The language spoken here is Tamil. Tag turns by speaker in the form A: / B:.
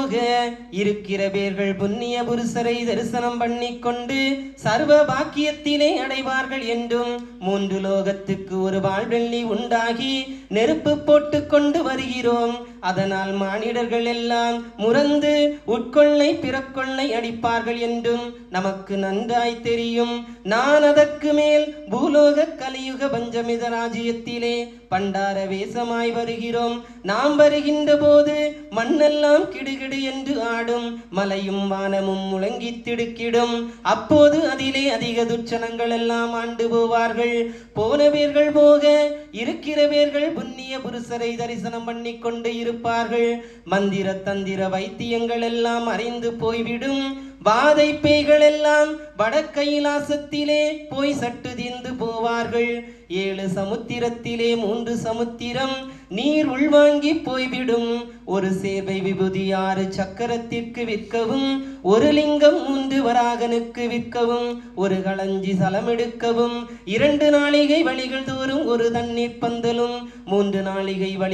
A: போக இருக்கிற பேர்கள் புண்ணிய புருஷரை தரிசனம் பண்ணிக்கொண்டு சர்வ பாக்கியத்திலே அடைவார்கள் என்றும் 3 லோகத்துக்கு ஒரு வாழ்வெள்ளி உண்டாகி நெருப்பு போட்டு கொண்டு வருகிறோம். அதனால் மானிடர்கள் எல்லாம் முரந்து உட்கொள்ளை பிறக்கொள்ளை அடிப்பார்கள் என்றும் நமக்கு நன்றாய் தெரியும். நான் அதற்கு மேல் பூலோக கலியுக பஞ்சமித ராஜ்யத்திலே பண்டார வேசமாய் வருகிறோம். நாம் வருகின்ற போது மண்ணெல்லாம் கிடுகிடு என்று ஆடும், மலையும் வானமும் முழங்கி திடுக்கிடும். அப்போது அதிலே அதிக துச்சனங்கள் எல்லாம் ஆண்டு போவார்கள். போன பேர்கள் போக இருக்கிற பேர்கள் புண்ணிய புருஷரை தரிசனம் பண்ணி கொண்டு இருப்பார்கள். மந்திர தந்திர வைத்தியங்கள் எல்லாம் அறிந்து போய்விடும். வாதை பேய்கள் எல்லாம் வட கைலாசத்திலே போய் சட்டு தீர்ந்து போவார்கள். 7 சமுத்திரத்திலே 3 சமுத்திரம் நீர் உள்வாங்கி போய்விடும். ஒரு சேவை விபூதி 6 சக்கரத்திற்கு விற்கவும், ஒரு லிங்கம் 3 வராகனுக்கு விற்கவும், ஒரு களஞ்சி சலமெடுக்கவும், 2 நாளிகை வழிகள் தோறும் ஒரு தண்ணீர் பந்தலும், 3 நாளிகை வழி